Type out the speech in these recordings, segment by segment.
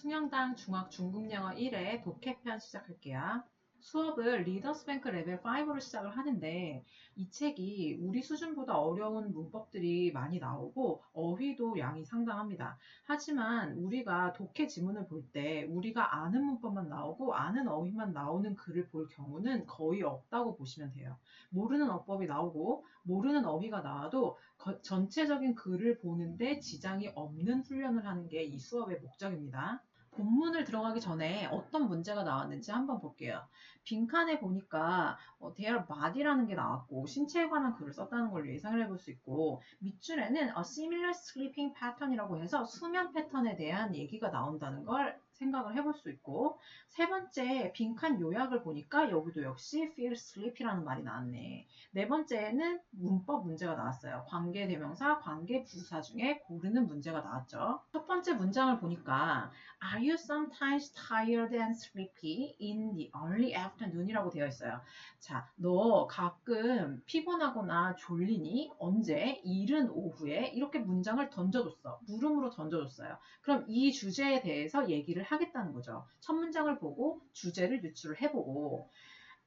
충영당 중학 중국영어 1회 독해편 시작할게요. 수업을 리더스뱅크 레벨 5로 시작을 하는데 이 책이 우리 수준보다 어려운 문법들이 많이 나오고 어휘도 양이 상당합니다. 하지만 우리가 독해 지문을 볼 때 우리가 아는 문법만 나오고 아는 어휘만 나오는 글을 볼 경우는 거의 없다고 보시면 돼요. 모르는 어법이 나오고 모르는 어휘가 나와도 전체적인 글을 보는데 지장이 없는 훈련을 하는 게 이 수업의 목적입니다. 본문을 들어가기 전에 어떤 문제가 나왔는지 한번 볼게요. 빈칸에 보니까 their body라는 게 나왔고 신체에 관한 글을 썼다는 걸 예상을 해볼 수 있고 밑줄에는 a similar sleeping pattern이라고 해서 수면 패턴에 대한 얘기가 나온다는 걸 생각을 해볼 수 있고 세 번째 빈칸 요약을 보니까 여기도 역시 feel sleepy라는 말이 나왔네. 네 번째는 문법 문제가 나왔어요. 관계대명사, 관계부사 중에 고르는 문제가 나왔죠. 첫 번째 문장을 보니까 Are you sometimes tired and sleepy in the early afternoon이라고 되어 있어요. 자, 너 가끔 피곤하거나 졸리니? 언제? 이른 오후에? 이렇게 문장을 던져줬어. 물음으로 던져줬어요. 그럼 이 주제에 대해서 얘기를 하겠다는 거죠. 첫 문장을 보고 주제를 유추를 해보고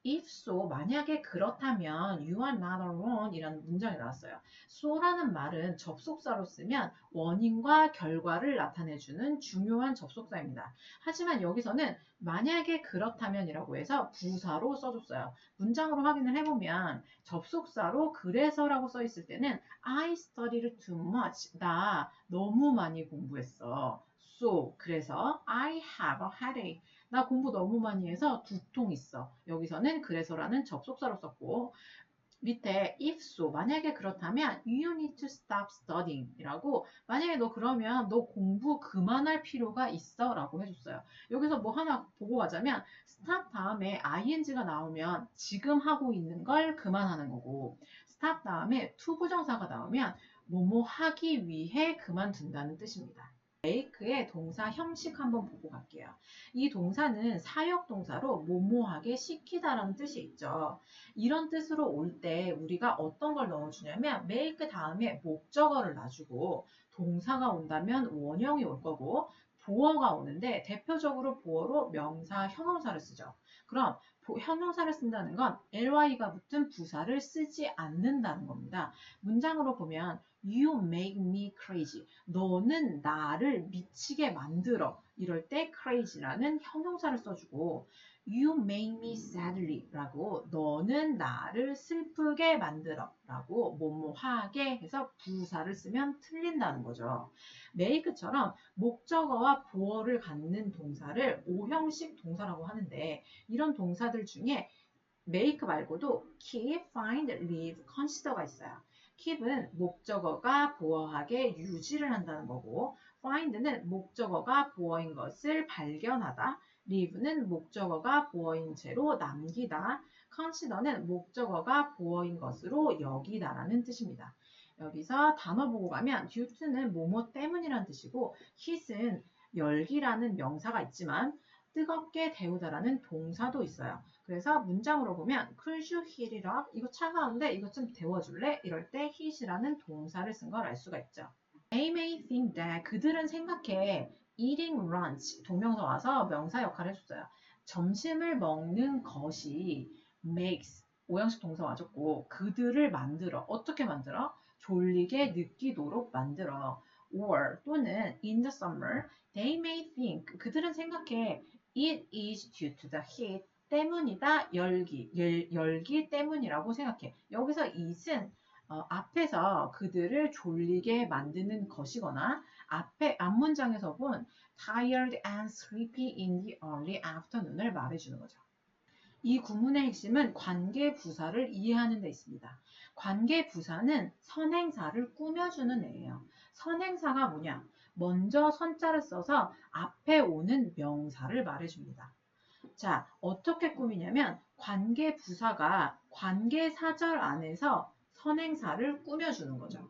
If so, 만약에 그렇다면 you are not alone 이라는 문장이 나왔어요. so라는 말은 접속사로 쓰면 원인과 결과를 나타내주는 중요한 접속사입니다. 하지만 여기서는 만약에 그렇다면 이라고 해서 부사로 써줬어요. 문장으로 확인을 해보면 접속사로 그래서라고 써있을 때는 I studied too much. 나 너무 많이 공부했어. So, 그래서 I have a headache. 나 공부 너무 많이 해서 두통 있어. 여기서는 그래서라는 접속사로 썼고 밑에 if so 만약에 그렇다면 you need to stop studying 이라고 만약에 너 그러면 너 공부 그만할 필요가 있어 라고 해줬어요. 여기서 뭐 하나 보고 가자면 stop 다음에 ing가 나오면 지금 하고 있는 걸 그만하는 거고 stop 다음에 to 부정사가 나오면 뭐뭐 하기 위해 그만둔다는 뜻입니다. make의 동사 형식 한번 보고 갈게요. 이 동사는 사역 동사로 뭐뭐하게 시키다라는 뜻이 있죠. 이런 뜻으로 올 때 우리가 어떤 걸 넣어주냐면 make 다음에 목적어를 놔주고 동사가 온다면 원형이 올 거고 보어가 오는데 대표적으로 보어로 명사, 형용사를 쓰죠. 그럼 형용사를 쓴다는 건 ly가 붙은 부사를 쓰지 않는다는 겁니다. 문장으로 보면 You make me crazy. 너는 나를 미치게 만들어. 이럴 때 crazy라는 형용사를 써주고 You make me sadly 라고 너는 나를 슬프게 만들어 라고 뭐뭐하게 해서 부사를 쓰면 틀린다는 거죠. make처럼 목적어와 보어를 갖는 동사를 오형식 동사라고 하는데 이런 동사들 중에 make 말고도 keep, find, leave, consider가 있어요. keep은 목적어가 보어하게 유지를 한다는 거고 find는 목적어가 보어인 것을 발견하다 leave는 목적어가 보어인 채로 남기다 consider는 목적어가 보어인 것으로 여기다라는 뜻입니다. 여기서 단어 보고 가면 due to는 뭐뭐 때문이라는 뜻이고 heat은 열기라는 명사가 있지만 뜨겁게 데우다라는 동사도 있어요. 그래서 문장으로 보면 Could you heat it up? 이거 차가운데 이거 좀 데워줄래? 이럴 때 heat이라는 동사를 쓴 걸 알 수가 있죠. They may think that 그들은 생각해 eating lunch 동명사 와서 명사 역할을 해줬어요. 점심을 먹는 것이 makes 오형식 동사 와줬고 그들을 만들어 어떻게 만들어? 졸리게 느끼도록 만들어 or 또는 in the summer they may think 그들은 생각해 it is due to the heat 때문이다 열기 때문이라고 생각해. 여기서 it은 앞에서 그들을 졸리게 만드는 것이거나 앞 문장에서 본 tired and sleepy in the early afternoon을 말해주는 거죠. 이 구문의 핵심은 관계부사를 이해하는 데 있습니다. 관계부사는 선행사를 꾸며주는 애예요. 선행사가 뭐냐? 먼저 선자를 써서 앞에 오는 명사를 말해줍니다. 자, 어떻게 꾸미냐면 관계부사가 관계사절 안에서 선행사를 꾸며주는 거죠.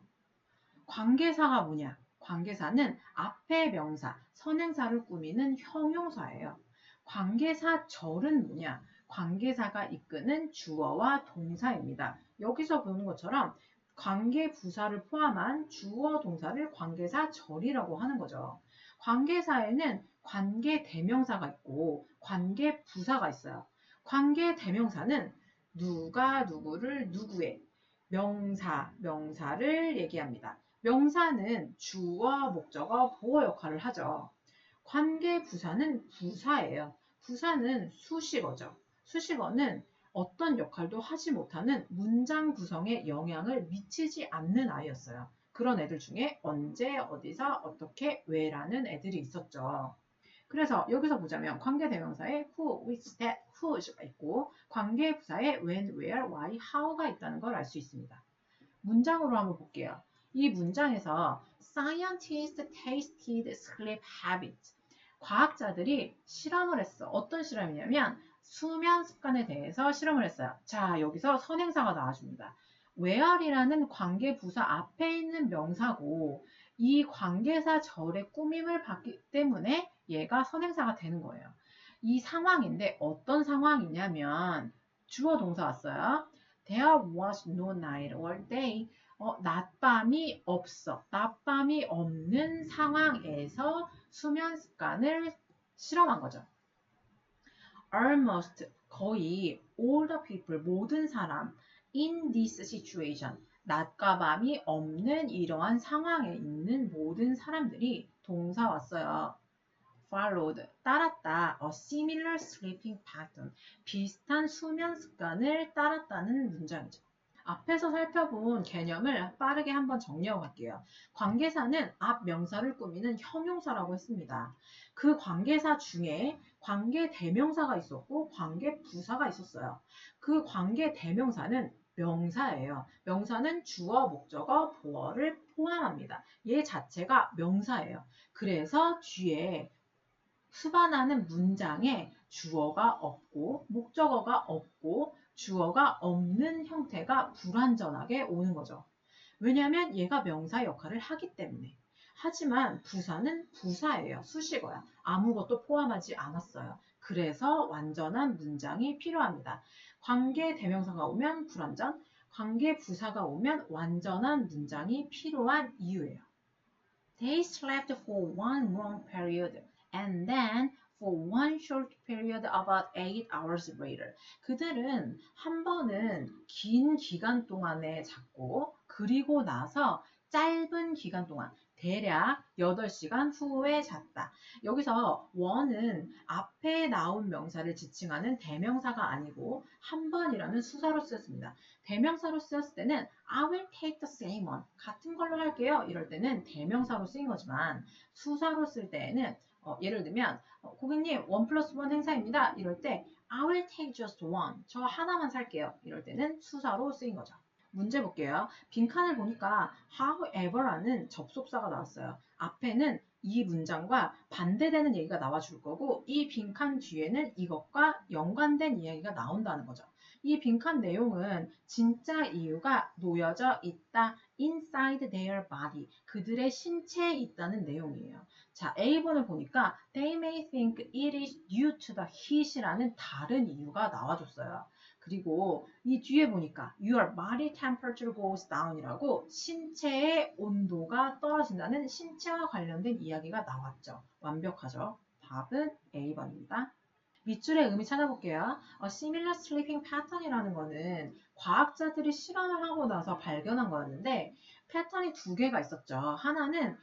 관계사가 뭐냐? 관계사는 앞에 명사, 선행사를 꾸미는 형용사예요. 관계사절은 뭐냐? 관계사가 이끄는 주어와 동사입니다. 여기서 보는 것처럼 관계부사를 포함한 주어 동사를 관계사절이라고 하는 거죠. 관계사에는 관계 대명사가 있고 관계 부사가 있어요. 관계 대명사는 누가 누구를 누구의 명사를 얘기합니다. 명사는 주어, 목적어, 보어 역할을 하죠. 관계 부사는 부사예요. 부사는 수식어죠. 수식어는 어떤 역할도 하지 못하는 문장 구성에 영향을 미치지 않는 아이였어요. 그런 애들 중에 언제, 어디서, 어떻게, 왜라는 애들이 있었죠. 그래서 여기서 보자면 관계대명사에 who, which, that, who가 있고 관계부사에 when, where, why, how가 있다는 걸 알 수 있습니다. 문장으로 한번 볼게요. 이 문장에서 scientists tested sleep habits. 과학자들이 실험을 했어. 어떤 실험이냐면 수면 습관에 대해서 실험을 했어요. 자, 여기서 선행사가 나와줍니다. where이라는 관계부사 앞에 있는 명사고 이 관계사 절의 꾸밈을 받기 때문에 얘가 선행사가 되는 거예요. 이 상황인데 어떤 상황이냐면 주어 동사 왔어요. There was no night or day. 낮밤이 없어. 낮밤이 없는 상황에서 수면 습관을 실험한 거죠. Almost 거의 all the people 모든 사람 in this situation 낮과 밤이 없는 이러한 상황에 있는 모든 사람들이 동사 왔어요. followed 따랐다. A similar sleeping pattern 비슷한 수면 습관을 따랐다는 문장이죠. 앞에서 살펴본 개념을 빠르게 한번 정리하고 갈게요. 관계사는 앞 명사를 꾸미는 형용사라고 했습니다. 그 관계사 중에 관계 대명사가 있었고 관계 부사가 있었어요. 그 관계 대명사는 명사예요. 명사는 주어, 목적어, 보어를 포함합니다. 얘 자체가 명사예요. 그래서 뒤에 수반하는 문장에 주어가 없고 목적어가 없고 주어가 없는 형태가 불완전하게 오는 거죠. 왜냐하면 얘가 명사 역할을 하기 때문에. 하지만 부사는 부사예요. 수식어야. 아무것도 포함하지 않았어요. 그래서 완전한 문장이 필요합니다. 관계 대명사가 오면 불완전, 관계 부사가 오면 완전한 문장이 필요한 이유예요. They slept for one long period and then for one short period about 8 hours later. 그들은 한 번은 긴 기간 동안에 잤고 그리고 나서 짧은 기간 동안 대략 8시간 후에 잤다. 여기서 one은 앞에 나온 명사를 지칭하는 대명사가 아니고 한 번이라는 수사로 쓰였습니다. 대명사로 쓰였을 때는 I will take the same one. 같은 걸로 할게요. 이럴 때는 대명사로 쓰인 거지만 수사로 쓸 때에는 예를 들면 고객님 1+1 행사입니다. 이럴 때 I will take just one. 저 하나만 살게요. 이럴 때는 수사로 쓰인 거죠. 문제 볼게요. 빈칸을 보니까 however라는 접속사가 나왔어요. 앞에는 이 문장과 반대되는 얘기가 나와줄 거고 이 빈칸 뒤에는 이것과 연관된 이야기가 나온다는 거죠. 이 빈칸 내용은 진짜 이유가 놓여져 있다. inside their body. 그들의 신체에 있다는 내용이에요. 자, A번을 보니까 they may think it is due to the heat이라는 다른 이유가 나와줬어요. 그리고 이 뒤에 보니까 your body temperature goes down이라고 신체의 온도가 떨어진다는 신체와 관련된 이야기가 나왔죠. 완벽하죠. 답은 A번입니다. 밑줄의 의미 찾아볼게요. similar sleeping pattern이라는 거는 과학자들이 실험을 하고 나서 발견한 거였는데 패턴이 두 개가 있었죠. 하나는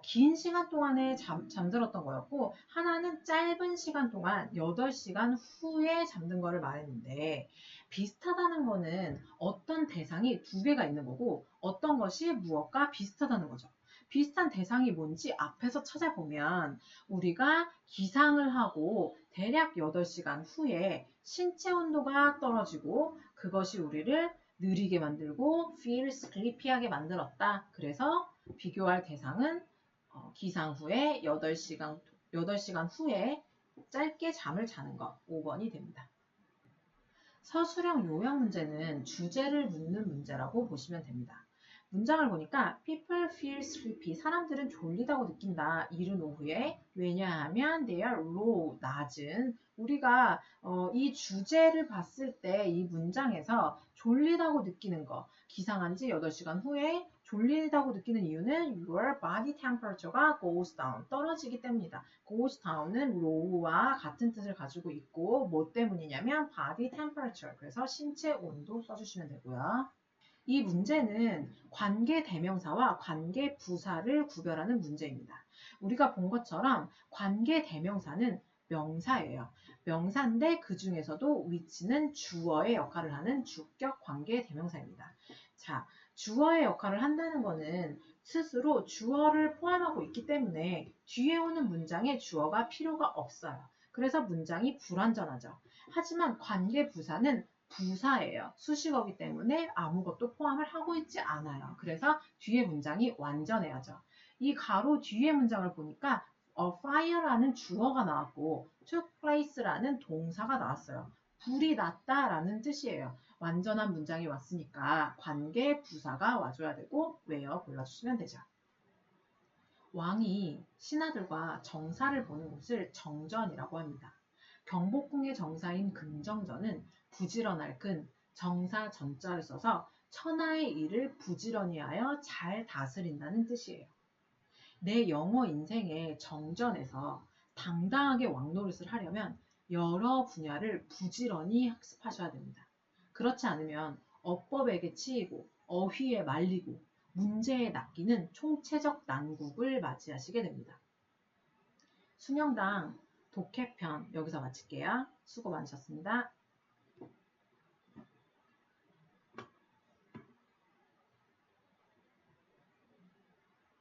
긴 시간 동안에 잠들었던 거였고 하나는 짧은 시간 동안 8시간 후에 잠든 거를 말했는데 비슷하다는 거는 어떤 대상이 두 개가 있는 거고 어떤 것이 무엇과 비슷하다는 거죠. 비슷한 대상이 뭔지 앞에서 찾아보면 우리가 기상을 하고 대략 8시간 후에 신체 온도가 떨어지고 그것이 우리를 느리게 만들고 feel sleepy하게 만들었다. 그래서 비교할 대상은 기상 후에 8시간 후에 짧게 잠을 자는 것 5번이 됩니다. 서술형 요약 문제는 주제를 묻는 문제라고 보시면 됩니다. 문장을 보니까 people feel sleepy. 사람들은 졸리다고 느낀다. 이른 오후에. 왜냐하면 they are low. 낮은. 우리가 이 주제를 봤을 때 이 문장에서 졸리다고 느끼는 거. 기상한 지 8시간 후에 졸리다고 느끼는 이유는 your body temperature가 goes down, 떨어지기 때문이다. goes down은 low와 같은 뜻을 가지고 있고 뭐 때문이냐면 body temperature, 그래서 신체 온도 써주시면 되고요. 이 문제는 관계 대명사와 관계 부사를 구별하는 문제입니다. 우리가 본 것처럼 관계 대명사는 명사예요. 명사인데 그 중에서도 which는 주어의 역할을 하는 주격 관계 대명사입니다. 자, 주어의 역할을 한다는 거는 스스로 주어를 포함하고 있기 때문에 뒤에 오는 문장에 주어가 필요가 없어요. 그래서 문장이 불완전하죠. 하지만 관계 부사는 부사예요. 수식어이기 때문에 아무것도 포함을 하고 있지 않아요. 그래서 뒤에 문장이 완전해야죠. 이 가로 뒤에 문장을 보니까 fire라는 주어가 나왔고 took place라는 동사가 나왔어요. 불이 났다라는 뜻이에요. 완전한 문장이 왔으니까 관계 부사가 와줘야 되고 where 골라주시면 되죠. 왕이 신하들과 정사를 보는 곳을 정전이라고 합니다. 경복궁의 정사인 금정전은 부지런할 근 정사 전자를 써서 천하의 일을 부지런히 하여 잘 다스린다는 뜻이에요. 내 영어 인생의 정전에서 당당하게 왕노릇을 하려면 여러 분야를 부지런히 학습하셔야 됩니다. 그렇지 않으면 어법에게 치이고 어휘에 말리고 문제에 낚이는 총체적 난국을 맞이하시게 됩니다. 수명당 독해편 여기서 마칠게요. 수고 많으셨습니다.